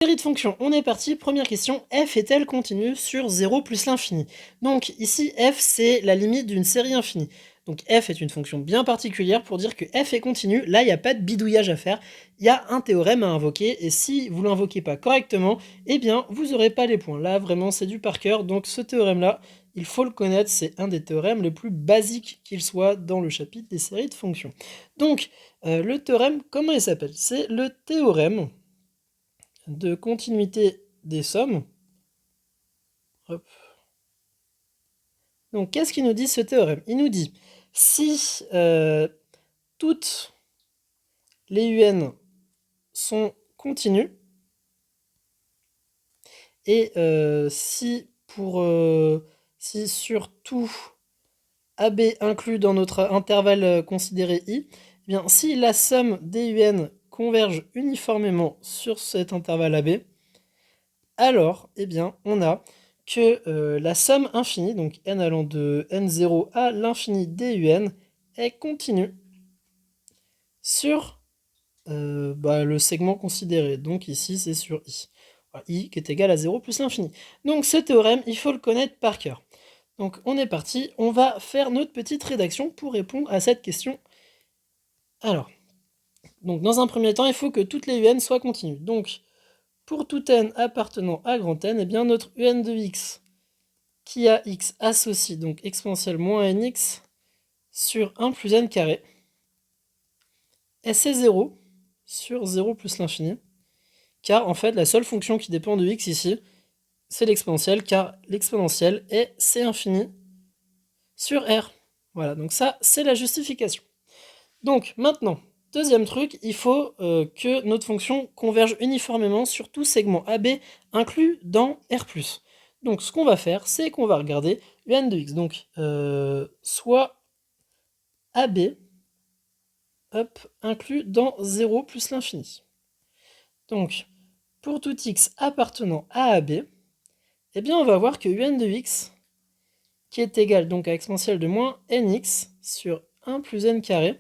Série de fonctions, on est parti. Première question, f est-elle continue sur 0 plus l'infini? Donc ici, f c'est la limite d'une série infinie. Donc f est une fonction bien particulière pour dire que f est continue. Là, il n'y a pas de bidouillage à faire. Il y a un théorème à invoquer et si vous ne l'invoquez pas correctement, eh bien, vous n'aurez pas les points. Là, vraiment, c'est du par cœur. Donc ce théorème-là, il faut le connaître. C'est un des théorèmes les plus basiques qu'il soit dans le chapitre des séries de fonctions. Donc, le théorème, comment il s'appelle? C'est le théorème de continuité des sommes. Hop. Donc, qu'est-ce qu'il nous dit ce théorème? Il nous dit si toutes les un sont continues et si sur tout AB inclus dans notre intervalle considéré I, eh bien, si la somme des un converge uniformément sur cet intervalle AB, alors, eh bien, on a que la somme infinie, donc n allant de n0 à l'infini d'un, est continue sur le segment considéré. Donc ici, c'est sur i. Voilà, i qui est égal à 0 plus l'infini. Donc ce théorème, il faut le connaître par cœur. Donc on est parti, on va faire notre petite rédaction pour répondre à cette question. Alors, donc dans un premier temps, il faut que toutes les un soient continues. Donc, pour tout n appartenant à grand N, eh bien notre un de x qui a x associe donc exponentielle moins nx sur 1 plus n carré. Et c'est 0 sur 0 plus l'infini. Car en fait, la seule fonction qui dépend de x ici, c'est l'exponentielle, car l'exponentielle est c infini sur r. Voilà, donc ça, c'est la justification. Donc maintenant, deuxième truc, il faut que notre fonction converge uniformément sur tout segment AB inclus dans R+. Donc ce qu'on va faire, c'est qu'on va regarder un de x. Donc soit AB hop, inclus dans 0 plus l'infini. Donc pour tout x appartenant à AB, eh bien on va voir que un de x, qui est égal donc à exponentielle de moins nx sur 1 plus n carré,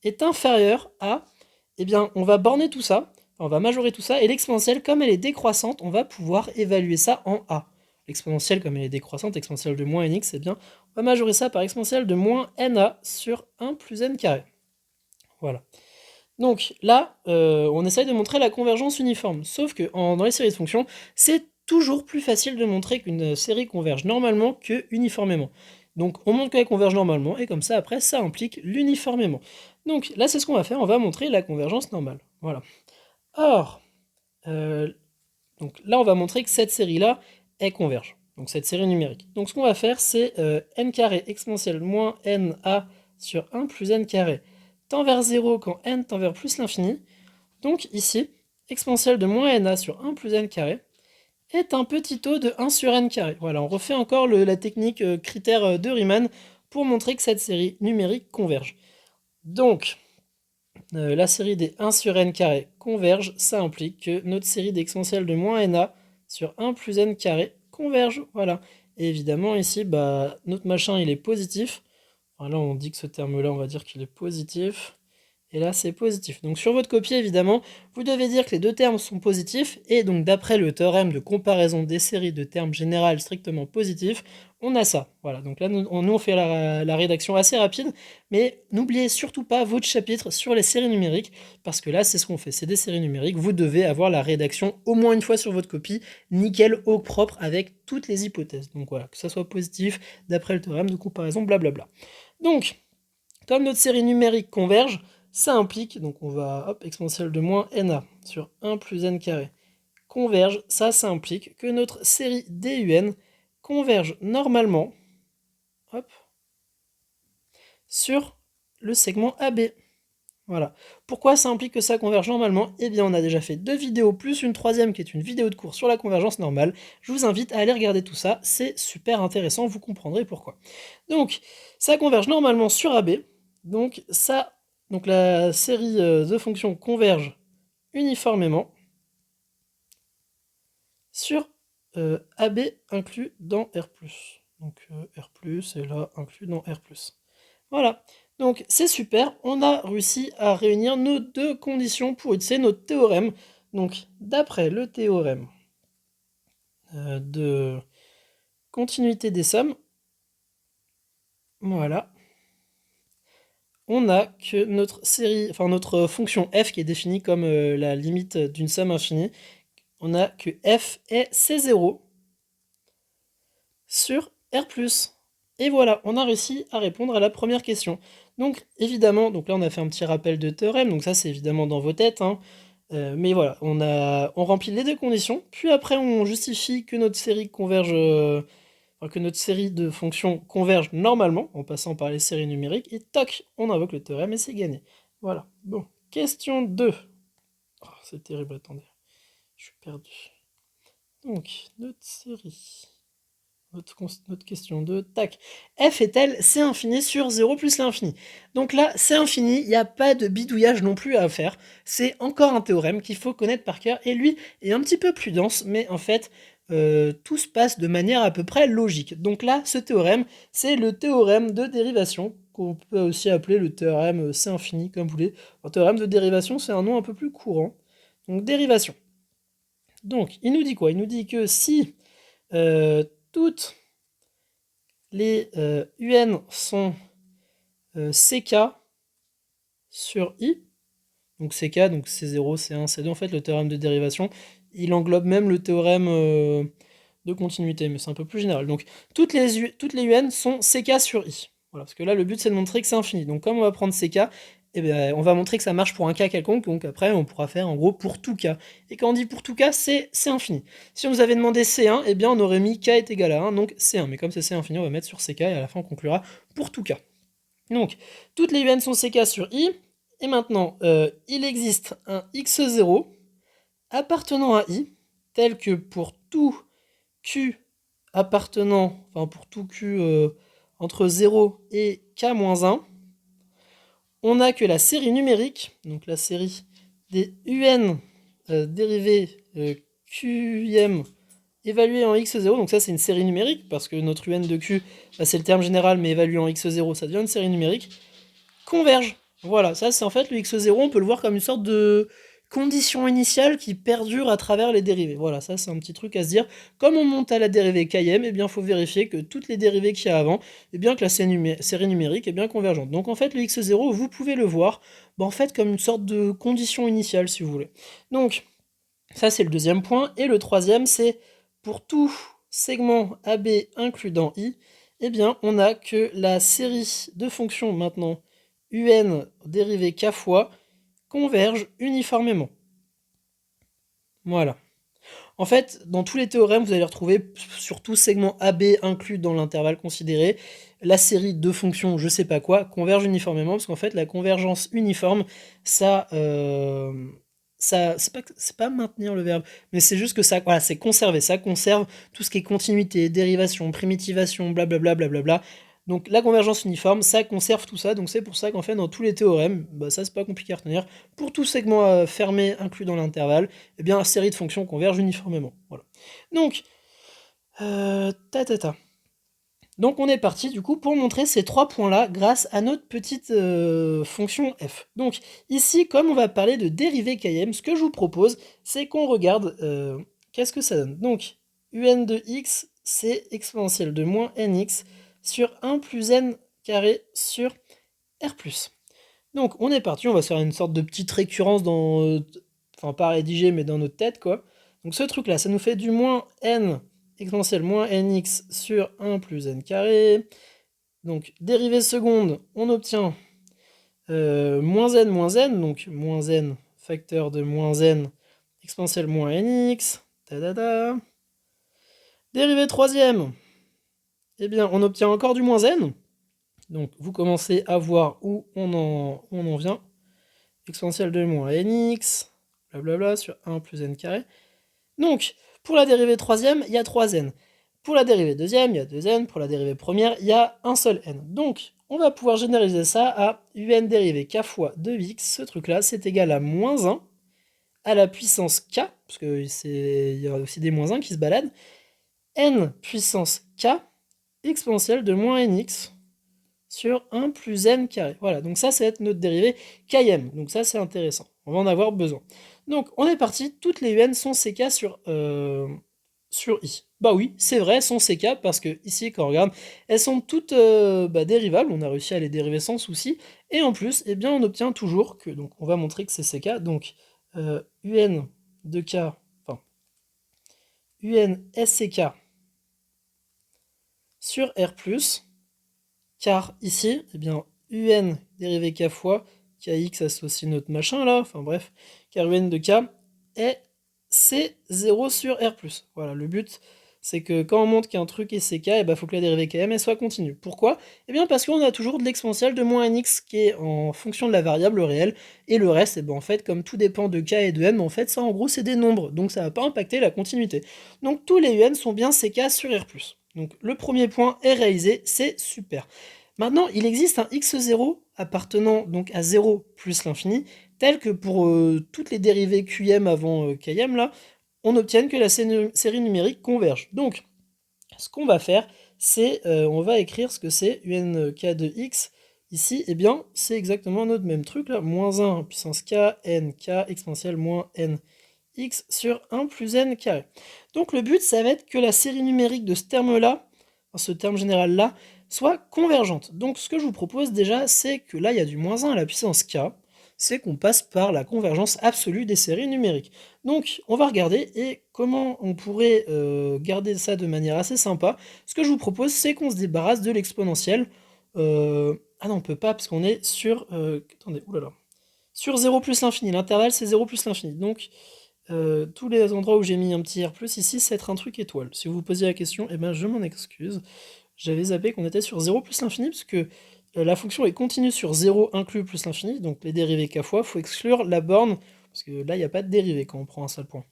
est inférieur à, eh bien, on va borner tout ça, on va majorer tout ça, et l'exponentielle, comme elle est décroissante, on va pouvoir évaluer ça en a. L'exponentielle, comme elle est décroissante, exponentielle de moins nx, eh bien, on va majorer ça par exponentielle de moins na sur 1 plus n carré. Voilà. Donc là, on essaye de montrer la convergence uniforme, sauf que dans les séries de fonctions, c'est toujours plus facile de montrer qu'une série converge normalement que uniformément. Donc on montre qu'elle converge normalement, et comme ça après ça implique l'uniformément. Donc là c'est ce qu'on va faire, on va montrer la convergence normale. Voilà. Or, donc là on va montrer que cette série-là, elle converge. Donc cette série numérique. Donc ce qu'on va faire, c'est n carré exponentielle moins na sur 1 plus n carré tend vers 0 quand n tend vers plus l'infini. Donc ici, exponentielle de moins na sur 1 plus n carré est un petit taux de 1 sur n carré. Voilà, on refait encore la technique critère de Riemann pour montrer que cette série numérique converge. Donc, la série des 1 sur n carré converge, ça implique que notre série d'exponentielle de moins na sur 1 plus n carré converge. Voilà. Et évidemment, ici, notre machin, il est positif. Alors là, on dit que ce terme-là, on va dire qu'il est positif. Et là, c'est positif. Donc sur votre copie, évidemment, vous devez dire que les deux termes sont positifs. Et donc d'après le théorème de comparaison des séries de termes générales strictement positifs, on a ça. Voilà, donc là, on fait la rédaction assez rapide. Mais n'oubliez surtout pas votre chapitre sur les séries numériques. Parce que là, c'est ce qu'on fait. C'est des séries numériques. Vous devez avoir la rédaction au moins une fois sur votre copie. Nickel, au propre, avec toutes les hypothèses. Donc voilà, que ça soit positif, d'après le théorème de comparaison, blablabla. Donc, comme notre série numérique converge, ça implique, donc on va, hop, exponentielle de moins na sur 1 plus n carré converge, ça implique que notre série DUN converge normalement, hop, sur le segment AB. Voilà. Pourquoi ça implique que ça converge normalement? Eh bien, on a déjà fait 2 vidéos, plus une troisième qui est une vidéo de cours sur la convergence normale. Je vous invite à aller regarder tout ça, c'est super intéressant, vous comprendrez pourquoi. Donc, ça converge normalement sur AB, donc la série de fonctions converge uniformément sur AB inclus dans R+. Donc R+, est là inclus dans R+. Voilà, donc c'est super, on a réussi à réunir nos deux conditions pour utiliser notre théorème Donc, d'après le théorème de continuité des sommes, voilà, on a que notre fonction f qui est définie comme la limite d'une somme infinie, on a que f est C0 sur R+. Et voilà, on a réussi à répondre à la première question. Donc évidemment, donc là on a fait un petit rappel de théorème, donc ça c'est évidemment dans vos têtes, hein. Mais voilà, on remplit les deux conditions, puis après on justifie que notre série converge, que notre série de fonctions converge normalement, en passant par les séries numériques, et toc, on invoque le théorème et c'est gagné. Voilà, bon, question 2. Oh, c'est terrible, attendez, je suis perdu. Donc, notre série... Notre question 2, tac. F est-elle C infini sur 0 plus l'infini? Donc là, C infini, il n'y a pas de bidouillage non plus à faire. C'est encore un théorème qu'il faut connaître par cœur. Et lui est un petit peu plus dense, mais en fait, tout se passe de manière à peu près logique. Donc là, ce théorème, c'est le théorème de dérivation, qu'on peut aussi appeler le théorème C infini, comme vous voulez. Un théorème de dérivation, c'est un nom un peu plus courant. Donc dérivation. Donc, il nous dit quoi? Il nous dit que si toutes les UN sont CK sur I, donc CK, donc C0, C1, C2, en fait le théorème de dérivation, il englobe même le théorème de continuité, mais c'est un peu plus général. Donc toutes les UN sont CK sur I. Voilà, parce que là le but c'est de montrer que c'est infini. Donc comme on va prendre CK, eh bien, on va montrer que ça marche pour un cas quelconque, donc après on pourra faire en gros pour tout cas. Et quand on dit pour tout cas, c'est infini. Si on nous avait demandé C1, eh bien on aurait mis K est égal à 1, donc C1. Mais comme c'est C infini, on va mettre sur CK et à la fin on conclura pour tout cas. Donc, toutes les UN sont CK sur I, et maintenant, il existe un X0 appartenant à I, tel que pour tout Q appartenant, enfin pour tout Q entre 0 et K-1, on n'a que la série numérique, donc la série des UN dérivées QIM évaluée en x0, donc ça c'est une série numérique, parce que notre UN de Q, bah, c'est le terme général, mais évalué en x0, ça devient une série numérique, converge. Voilà, ça c'est en fait le x0, on peut le voir comme une sorte de condition initiale qui perdure à travers les dérivées. Voilà, ça c'est un petit truc à se dire. Comme on monte à la dérivée km, eh bien il faut vérifier que toutes les dérivées qu'il y a avant, eh bien que la série numérique est bien convergente. Donc en fait le x0, vous pouvez le voir en fait comme une sorte de condition initiale si vous voulez. Donc ça c'est le deuxième point. Et le troisième c'est pour tout segment AB inclus dans I, eh bien on a que la série de fonctions maintenant UN dérivée k fois convergent uniformément. Voilà. En fait, dans tous les théorèmes, vous allez retrouver sur tout segment AB inclus dans l'intervalle considéré, la série de fonctions je sais pas quoi converge uniformément, parce qu'en fait la convergence uniforme, ça, c'est pas maintenir le verbe, mais c'est juste que ça, voilà, c'est conserver, ça conserve tout ce qui est continuité, dérivation, primitivation, blablabla, blablabla. Donc la convergence uniforme, ça conserve tout ça, donc c'est pour ça qu'en fait dans tous les théorèmes, bah, ça c'est pas compliqué à retenir, pour tout segment fermé inclus dans l'intervalle, eh bien la série de fonctions converge uniformément. Voilà. Donc, Donc on est parti du coup pour montrer ces trois points-là grâce à notre petite fonction f. Donc ici, comme on va parler de dérivée km, ce que je vous propose, c'est qu'on regarde qu'est-ce que ça donne. Donc un de x, c'est exponentielle de moins nx sur 1 plus n carré sur r+. Donc on est parti, on va se faire une sorte de petite récurrence dans... enfin pas rédigée, mais dans notre tête, quoi. Donc ce truc-là, ça nous fait du moins n exponentielle moins nx sur 1 plus n carré. Donc dérivée seconde, on obtient moins n, donc moins n facteur de moins n exponentielle moins nx. Dérivée troisième, eh bien on obtient encore du moins n. Donc vous commencez à voir où on en vient. Exponentielle de moins nx, blablabla, sur 1 plus n carré. Donc, pour la dérivée troisième, il y a 3n. Pour la dérivée deuxième, il y a 2n. Pour la dérivée première, il y a un seul n. Donc, on va pouvoir généraliser ça à un dérivée k fois 2x. Ce truc-là, c'est égal à moins 1 à la puissance k, parce qu'il y a aussi des moins 1 qui se baladent, n puissance k exponentielle de moins nx sur 1 plus n carré. Voilà, donc ça, ça va être notre dérivée km. Donc ça, c'est intéressant. On va en avoir besoin. Donc on est parti, toutes les UN sont CK sur I. Bah oui, c'est vrai, elles sont CK parce que ici, quand on regarde, elles sont toutes dérivables, on a réussi à les dériver sans souci, et en plus, eh bien, on obtient toujours que, donc on va montrer que c'est CK, donc UN de K, enfin, UN SCK sur R+, car ici, eh bien, UN dérivé K fois KX associe notre machin là, enfin bref, car UN de K est C0 sur R+. Voilà, le but, c'est que quand on montre qu'un truc est CK, il ben, faut que la dérivée KM elle soit continue. Pourquoi? Eh bien parce qu'on a toujours de l'exponentielle de moins nx qui est en fonction de la variable réelle, et le reste, eh ben, en fait, comme tout dépend de K et de M, en fait, ça en gros c'est des nombres, donc ça va pas impacter la continuité. Donc tous les UN sont bien CK sur R+. Donc le premier point est réalisé, c'est super. Maintenant, il existe un x0 appartenant donc à 0 plus l'infini, tel que pour toutes les dérivées qm avant km, là, on obtienne que la série numérique converge. Donc, ce qu'on va faire, c'est on va écrire ce que c'est unk de x. Ici, eh bien, c'est exactement notre même truc, là, moins 1 puissance k, n, k, exponentielle moins n, x sur 1 plus n carré. Donc le but, ça va être que la série numérique de ce terme-là, ce terme général-là, soit convergente. Donc ce que je vous propose déjà, c'est que là, il y a du moins 1 à la puissance k, c'est qu'on passe par la convergence absolue des séries numériques. Donc on va regarder et comment on pourrait garder ça de manière assez sympa. Ce que je vous propose, c'est qu'on se débarrasse de l'exponentielle. Ah non, on peut pas parce qu'on est sur... attendez, oulala. Sur 0 plus l'infini. L'intervalle, c'est 0 plus l'infini. Donc tous les endroits où j'ai mis un petit R+, ici, c'est être un truc étoile. Si vous vous posiez la question, eh ben, je m'en excuse. J'avais zappé qu'on était sur 0 plus l'infini, parce que la fonction est continue sur 0 inclus plus l'infini, donc les dérivés k fois, il faut exclure la borne, parce que là, il n'y a pas de dérivée quand on prend un seul point.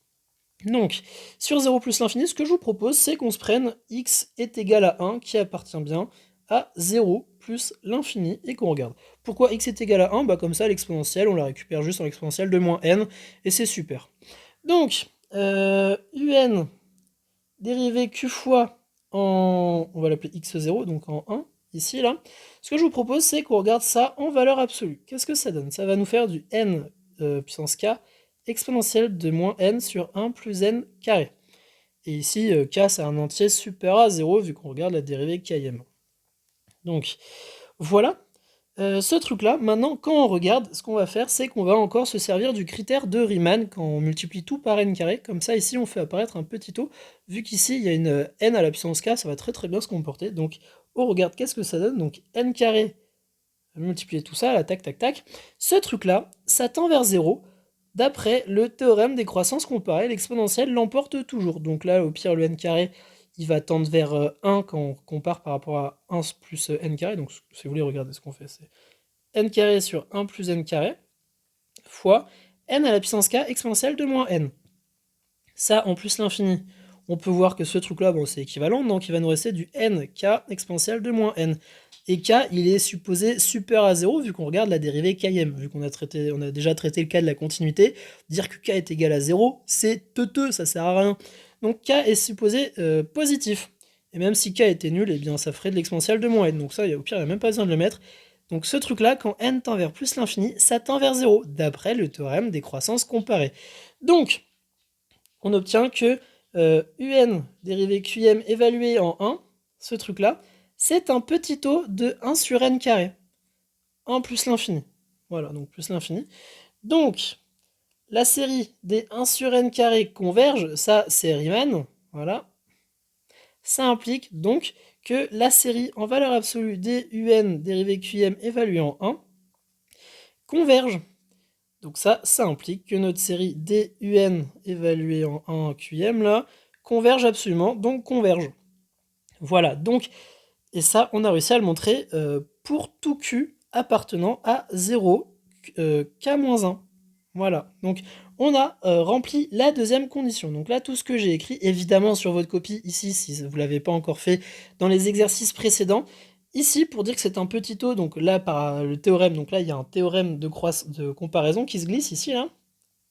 Donc, sur 0 plus l'infini, ce que je vous propose, c'est qu'on se prenne x est égal à 1, qui appartient bien à 0 plus l'infini, et qu'on regarde. Pourquoi x est égal à 1? Bah comme ça, l'exponentielle, on la récupère juste en exponentielle de moins n, et c'est super. Donc, un dérivé q fois en, on va l'appeler x0, donc en 1, ici, là. Ce que je vous propose, c'est qu'on regarde ça en valeur absolue. Qu'est-ce que ça donne? Ça va nous faire du n puissance k exponentielle de moins n sur 1 plus n carré. Et ici, k, c'est un entier supérieur à 0, vu qu'on regarde la dérivée km. Donc, voilà. Ce truc-là, maintenant, quand on regarde, ce qu'on va faire, c'est qu'on va encore se servir du critère de Riemann quand on multiplie tout par n carré. Comme ça, ici, on fait apparaître un petit o. Vu qu'ici, il y a une n à la puissance k, ça va très très bien se comporter. Donc, on regarde qu'est-ce que ça donne. Donc, n carré, multiplier tout ça, là, tac, tac, tac. Ce truc-là, ça tend vers 0. D'après le théorème des croissances comparées, l'exponentielle l'emporte toujours. Donc là, au pire, le n carré, il va tendre vers 1 quand on compare par rapport à 1 plus n carré. Donc, si vous voulez, regardez ce qu'on fait, c'est n carré sur 1 plus n carré fois n à la puissance k exponentielle de moins n. Ça, en plus l'infini, on peut voir que ce truc-là, bon, c'est équivalent, donc il va nous rester du nk exponentielle de moins n. Et k, il est supposé supérieur à 0, vu qu'on regarde la dérivée km. Vu qu'on a déjà traité le cas de la continuité, dire que k est égal à 0, c'est teuteux, ça sert à rien. Donc k est supposé positif. Et même si k était nul, eh bien ça ferait de l'exponentielle de moins n. Donc ça, au pire, il n'y a même pas besoin de le mettre. Donc ce truc-là, quand n tend vers plus l'infini, ça tend vers 0, d'après le théorème des croissances comparées. Donc, on obtient que un dérivé qm évalué en 1, ce truc-là, c'est un petit o de 1 sur n carré. 1 plus l'infini. Voilà, donc plus l'infini. Donc, la série des 1 sur n carré converge, ça c'est Riemann, voilà. Ça implique donc que la série en valeur absolue des un dérivé qm évalué en 1 converge. Donc ça implique que notre série DUN évaluée en 1 QM là converge absolument, donc converge. Voilà, donc, et ça on a réussi à le montrer pour tout Q appartenant à 0 K-1. Voilà, donc on a rempli la deuxième condition. Donc là, tout ce que j'ai écrit, évidemment sur votre copie ici, si vous ne l'avez pas encore fait dans les exercices précédents, ici, pour dire que c'est un petit o, donc là, par le théorème, donc là, il y a un théorème de comparaison qui se glisse ici, là.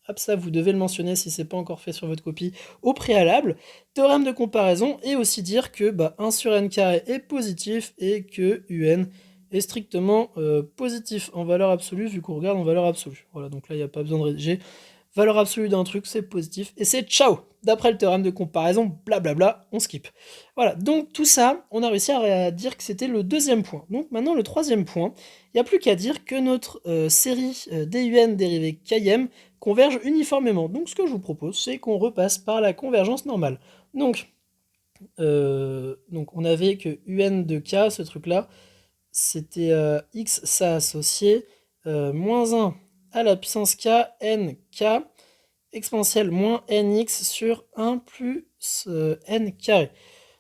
Hop, ça, vous devez le mentionner si c'est pas encore fait sur votre copie au préalable. Théorème de comparaison, et aussi dire que 1 sur n carré est positif et que un est strictement positif en valeur absolue, vu qu'on regarde en valeur absolue. Voilà, donc là, il n'y a pas besoin de rédiger. valeur absolue d'un truc, c'est positif, et c'est ciao. D'après le théorème de comparaison, blablabla, on skip. Voilà, donc tout ça, on a réussi à dire que c'était le deuxième point. Donc maintenant, le troisième point, il n'y a plus qu'à dire que notre série DUN dérivée KM converge uniformément. Donc ce que je vous propose, c'est qu'on repasse par la convergence normale. Donc on avait que UN de K, ce truc-là, c'était X, ça associé, moins 1 à la puissance K, N, K, exponentielle moins nx sur 1 plus n carré.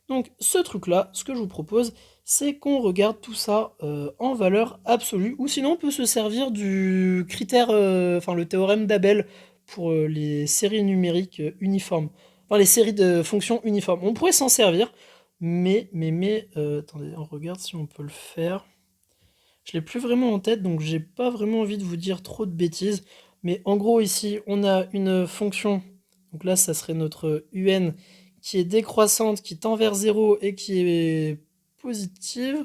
Donc ce truc-là, ce que je vous propose, c'est qu'on regarde tout ça en valeur absolue, ou sinon on peut se servir du critère, enfin le théorème d'Abel pour les séries numériques uniformes, enfin les séries de fonctions uniformes. On pourrait s'en servir, mais, attendez, on regarde si on peut le faire. Je l'ai plus vraiment en tête, donc j'ai pas vraiment envie de vous dire trop de bêtises. Mais en gros, ici, on a une fonction. Donc là, ça serait notre UN qui est décroissante, qui tend vers 0 et qui est positive.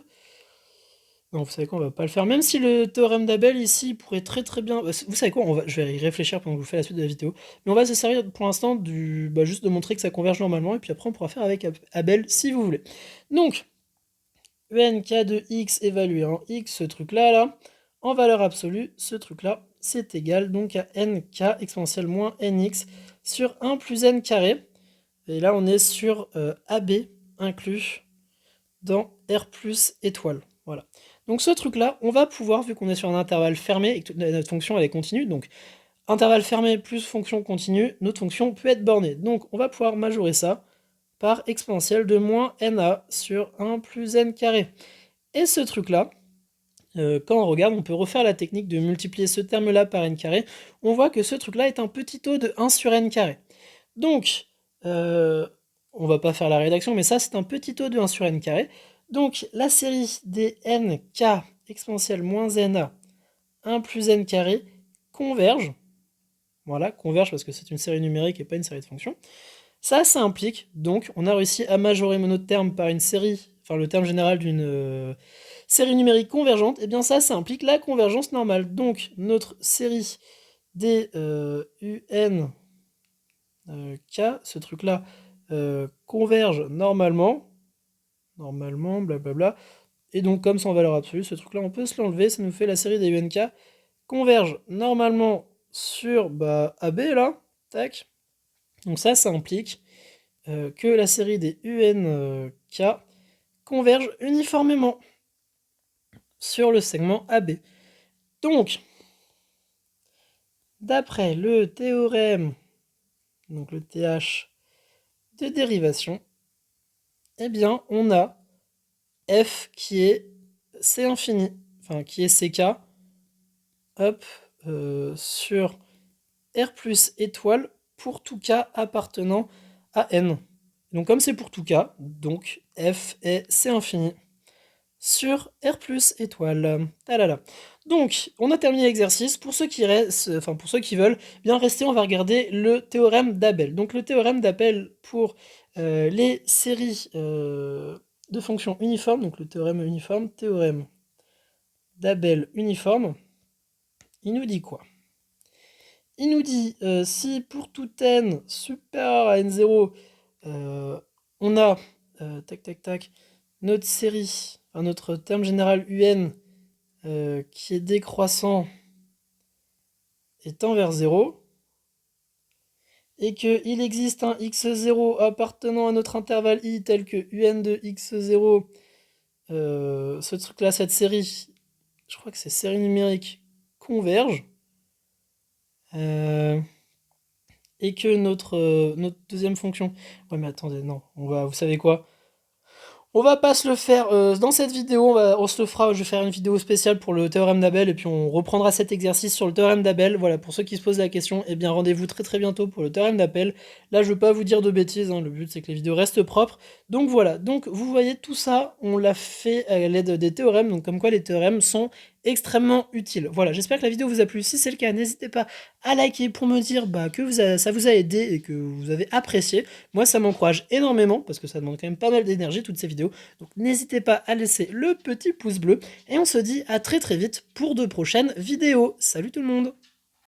Non, vous savez quoi, on va pas le faire. Même si le théorème d'Abel ici pourrait très bien. Vous savez quoi, je vais y réfléchir pendant que je vous fais la suite de la vidéo. Mais on va se servir pour l'instant juste de montrer que ça converge normalement. Et puis après, on pourra faire avec Abel si vous voulez. Donc, UNK de x évalué en x, ce truc-là, là, en valeur absolue, ce truc-là, c'est égal donc à nk exponentielle moins nx sur 1 plus n carré. Et là, on est sur AB inclus dans R plus étoile. Voilà. Donc ce truc-là, on va pouvoir, vu qu'on est sur un intervalle fermé et que notre fonction elle est continue, donc intervalle fermé plus fonction continue, notre fonction peut être bornée. Donc on va pouvoir majorer ça par exponentielle de moins na sur 1 plus n carré. Et ce truc-là, quand on regarde, on peut refaire la technique de multiplier ce terme-là par n carré. On voit que ce truc-là est un petit taux de 1 sur n carré. Donc, on va pas faire la rédaction, mais ça, c'est un petit taux de 1 sur n carré. Donc, la série des nk exponentielle moins na 1 plus n carré converge. Voilà, converge parce que c'est une série numérique et pas une série de fonctions. Ça implique, donc, on a réussi à majorer notre terme par une série, enfin le terme général d'une série numérique convergente, et bien ça implique la convergence normale. Donc, notre série des UN K, ce truc-là, converge normalement, blablabla, et donc comme c'est en valeur absolue, ce truc-là, on peut se l'enlever, ça nous fait la série des UNK converge normalement sur AB, là, tac. Donc ça implique que la série des UNK converge uniformément sur le segment AB. Donc, d'après le théorème, donc le TH de dérivation, eh bien, on a f qui est C infini, enfin qui est CK, hop, sur R plus étoile pour tout k appartenant à n. Donc comme c'est pour tout k, donc f est C infini sur R plus étoile. Talala. Donc, on a terminé l'exercice. Pour ceux qui restent, enfin pour ceux qui veulent bien rester, on va regarder le théorème d'Abel. Donc le théorème d'Abel pour les séries de fonctions uniformes, donc le théorème uniforme, théorème d'Abel uniforme, il nous dit quoi? Il nous dit si pour tout n supérieur à n0, on a tac tac tac notre série, enfin notre terme général un qui est décroissant et tend vers 0, et qu'il existe un x0 appartenant à notre intervalle i tel que un de x0, ce truc-là, cette série, je crois que c'est série numérique, converge, et que notre deuxième fonction... Ouais mais attendez, non, vous savez quoi? On va pas se le faire dans cette vidéo, on se le fera, je vais faire une vidéo spéciale pour le théorème d'Abel et puis on reprendra cet exercice sur le théorème d'Abel. Voilà, pour ceux qui se posent la question, eh bien rendez-vous très bientôt pour le théorème d'Abel. Là je veux pas vous dire de bêtises, hein, le but c'est que les vidéos restent propres. Donc voilà, donc vous voyez tout ça, on l'a fait à l'aide des théorèmes, donc comme quoi les théorèmes sont extrêmement utiles. Voilà, j'espère que la vidéo vous a plu. Si c'est le cas, n'hésitez pas à liker pour me dire que ça vous a aidé et que vous avez apprécié. Moi ça m'encourage énormément parce que ça demande quand même pas mal d'énergie toutes ces vidéos. Donc n'hésitez pas à laisser le petit pouce bleu et on se dit à très vite pour de prochaines vidéos. Salut tout le monde!